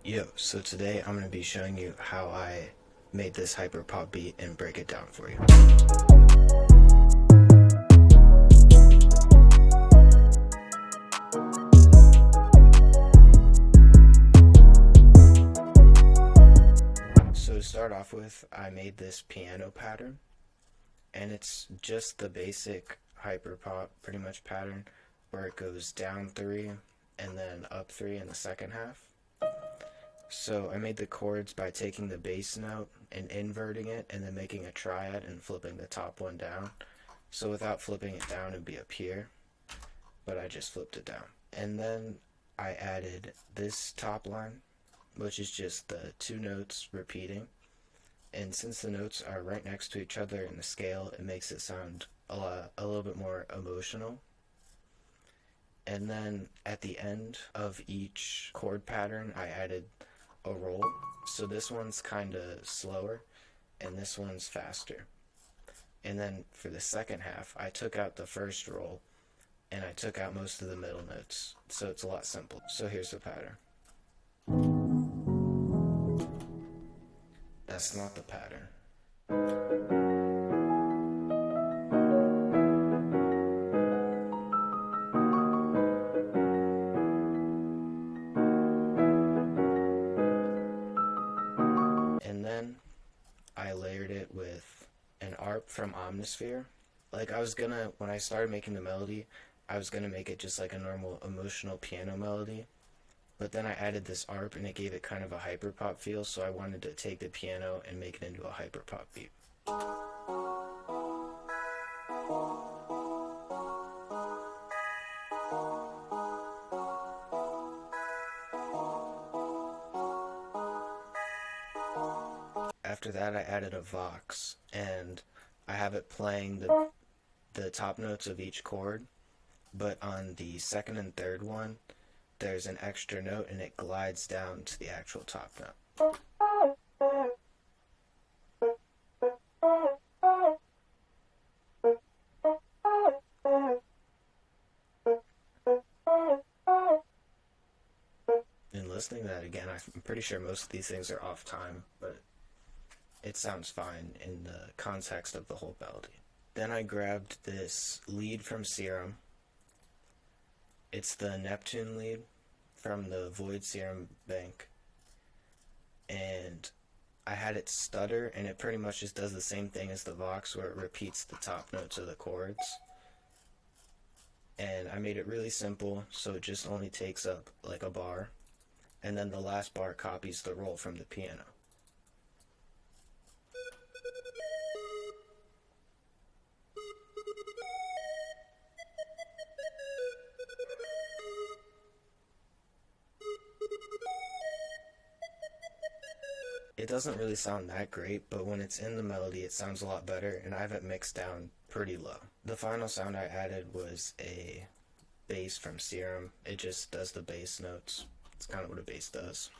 Yo, so today I'm going to be showing you how I made this hyper pop beat and break it down for you. So to start off with, I made this piano pattern, and it's just the basic hyper pop pretty much pattern where it goes down 3 and then up 3 in the second half. So I made the chords by taking the bass note and inverting it and then making a triad and flipping the top one down. So without flipping it down, it'd be up here, but I just flipped it down. And then I added this top line, which is just the 2 notes repeating. And since the notes are right next to each other in the scale, it makes it sound a little bit more emotional. And then at the end of each chord pattern, I added a roll. So this one's kind of slower and this one's faster. And then for the second half, I took out the first roll and I took out most of the middle notes. So it's a lot simpler. So here's the pattern. That's not the pattern. And then I layered it with an ARP from Omnisphere. Like when I started making the melody, I was gonna make it just like a normal emotional piano melody. But then I added this ARP and it gave it kind of a hyperpop feel, so I wanted to take the piano and make it into a hyperpop beat. After that, I added a Vox, and I have it playing the top notes of each chord, but on the second and third one, there's an extra note and it glides down to the actual top note. And listening to that again, I'm pretty sure most of these things are off time, but it sounds fine in the context of the whole melody. Then I grabbed this lead from Serum. It's the Neptune lead from the Void Serum Bank. And I had it stutter, and it pretty much just does the same thing as the Vox, where it repeats the top notes of the chords. And I made it really simple, so it just only takes up like a bar. And then the last bar copies the roll from the piano. It doesn't really sound that great, but when it's in the melody, it sounds a lot better, and I have it mixed down pretty low. The final sound I added was a bass from Serum. It just does the bass notes. It's kind of what a bass does.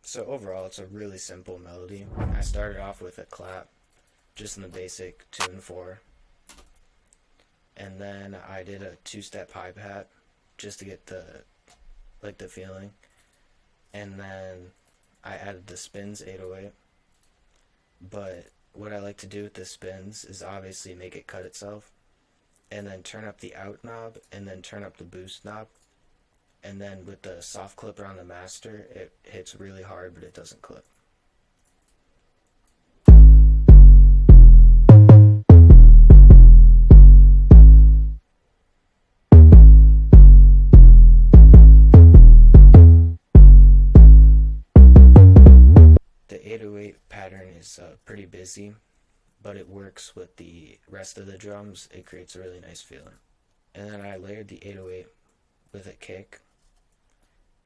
So overall, it's a really simple melody. I started off with a clap, just in the basic 2 and 4. And then I did a 2-step hi-hat, just to get the feeling. And then I added the spins 808. But what I like to do with the spins is obviously make it cut itself, and then turn up the out knob, and then turn up the boost knob. And then with the soft clipper on the master, it hits really hard, but it doesn't clip. The 808 pattern is pretty busy, but it works with the rest of the drums. It creates a really nice feeling. And then I layered the 808 with a kick.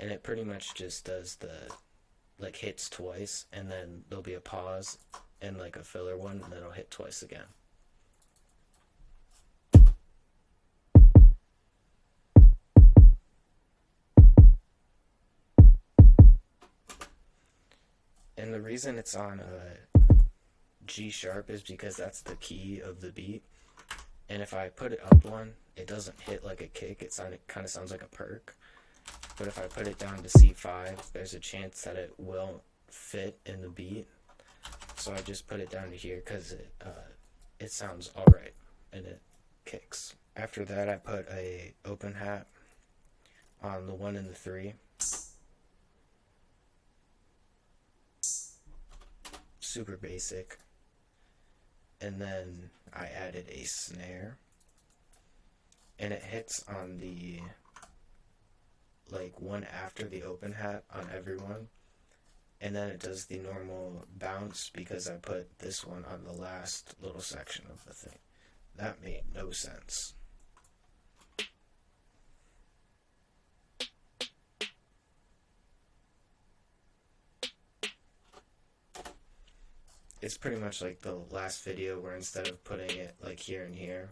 And it pretty much just does hits twice, and then there'll be a pause and like a filler one, and then it'll hit twice again. And the reason it's on G sharp is because that's the key of the beat. And if I put it up one, it doesn't hit like a kick. It kind of sounds like a perk. But if I put it down to C5, there's a chance that it won't fit in the beat. So I just put it down to here because it sounds alright and it kicks. After that, I put a open hat on the 1 and the 3. Super basic. And then I added a snare, and it hits on the one after the open hat on every one, and then it does the normal bounce because I put this one on the last little section of the thing. That made no sense. It's pretty much like the last video where instead of putting it like here and here,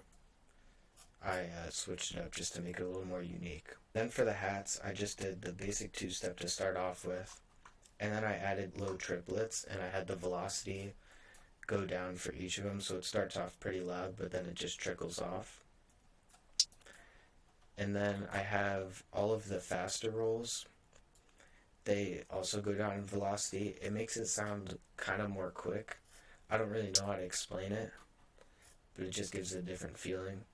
I switched it up just to make it a little more unique. Then for the hats, I just did the basic 2-step to start off with, and then I added low triplets, and I had the velocity go down for each of them, so it starts off pretty loud, but then it just trickles off. And then I have all of the faster rolls. They also go down in velocity. It makes it sound kind of more quick. I don't really know how to explain it, but it just gives it a different feeling.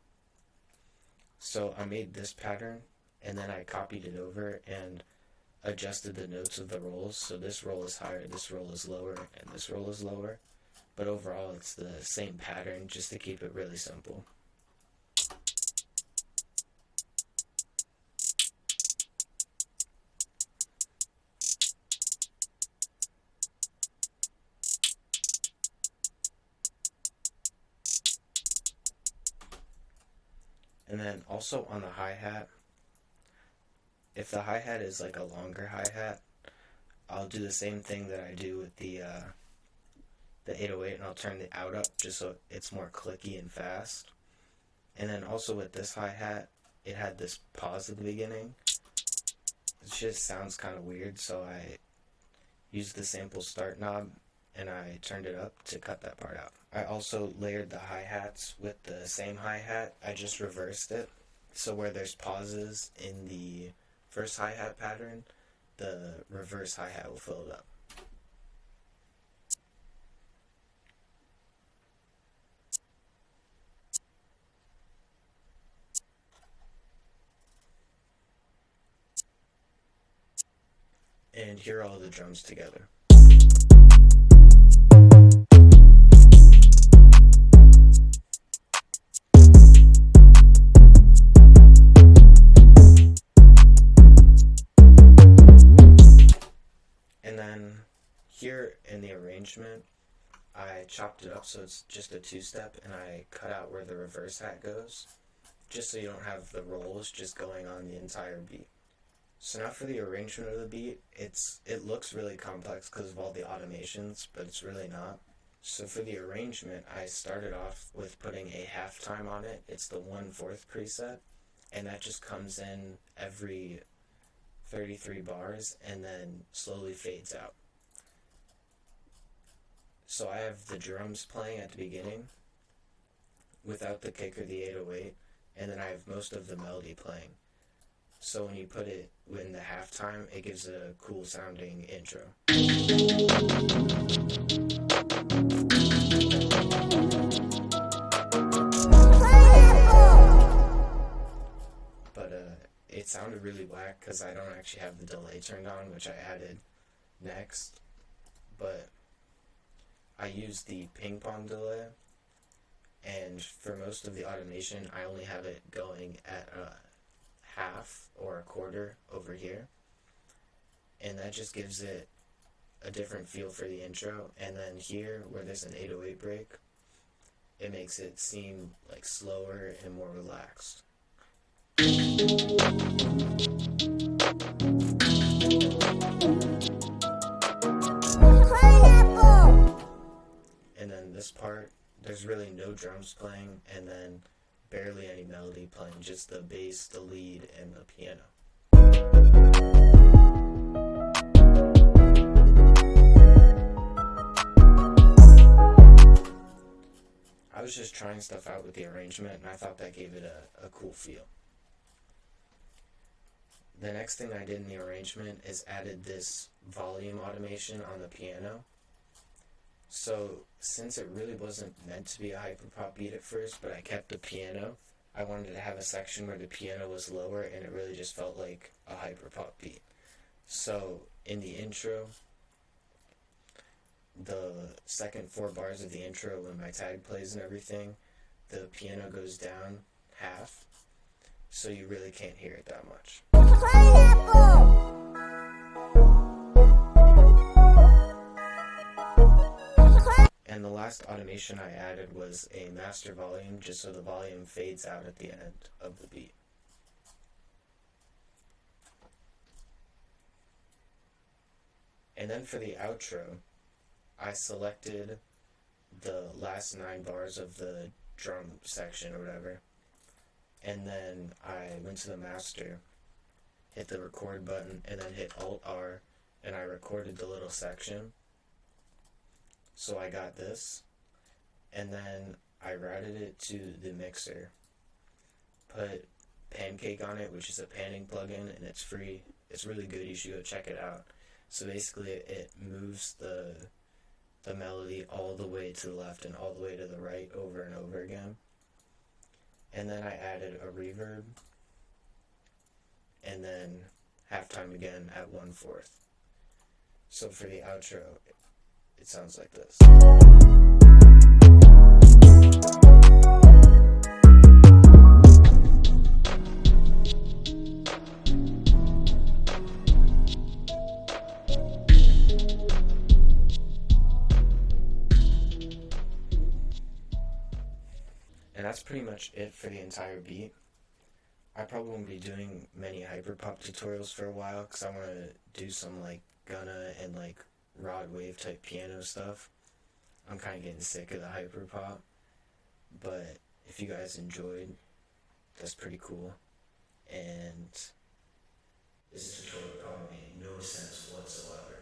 So I made this pattern, and then I copied it over and adjusted the notes of the rolls. So this roll is higher, this roll is lower, and this roll is lower. But overall, it's the same pattern, just to keep it really simple. And then also on the hi-hat, if the hi-hat is like a longer hi-hat, I'll do the same thing that I do with the 808, and I'll turn the out up just so it's more clicky and fast. And then also with this hi-hat, it had this pause at the beginning. It just sounds kind of weird, so I used the sample start knob and I turned it up to cut that part out. I also layered the hi-hats with the same hi-hat. I just reversed it, so where there's pauses in the first hi-hat pattern, the reverse hi-hat will fill it up. And here are all the drums together. And then here in the arrangement, I chopped it up so it's just a 2-step, and I cut out where the reverse hat goes, just so you don't have the rolls just going on the entire beat. So now for the arrangement of the beat, it looks really complex because of all the automations, but it's really not. So for the arrangement, I started off with putting a halftime on it. It's the 1/4 preset, and that just comes in every 33 bars and then slowly fades out. So I have the drums playing at the beginning without the kick or the 808, and then I have most of the melody playing. So when you put it in the halftime, it gives a cool sounding intro. But it sounded really whack because I don't actually have the delay turned on, which I added next. But I used the ping pong delay, and for most of the automation, I only have it going at half or a quarter over here, and that just gives it a different feel for the intro. And then here, where there's an 808 break, it makes it seem like slower and more relaxed. And then this part, there's really no drums playing, and then barely any melody playing, just the bass, the lead, and the piano. was just trying stuff out with the arrangement, and I thought that gave it a cool feel. The next thing I did in the arrangement is added this volume automation on the piano. So since it really wasn't meant to be a hyperpop beat at first, but I kept the piano, I wanted to have a section where the piano was lower and it really just felt like a hyperpop beat. So in the intro, the second 4 bars of the intro, when my tag plays and everything, the piano goes down half, so you really can't hear it that much. And the last automation I added was a master volume, just so the volume fades out at the end of the beat. And then for the outro, I selected the last 9 bars of the drum section or whatever, and then I went to the master, hit the record button, and then hit Alt-R, and I recorded the little section. So I got this, and then I routed it to the mixer, put Pancake on it, which is a panning plugin, and it's free. It's really good, you should go check it out. So basically it moves the melody all the way to the left and all the way to the right over and over again. And then I added a reverb, and then halftime again at 1/4. So for the outro, it sounds like this. And that's pretty much it for the entire beat. I probably won't be doing many hyperpop tutorials for a while, because I want to do some like Gunna and like rod wave type piano stuff. I'm kind of getting sick of the hyperpop, but if you guys enjoyed, that's pretty cool. And this tutorial probably made no sense whatsoever.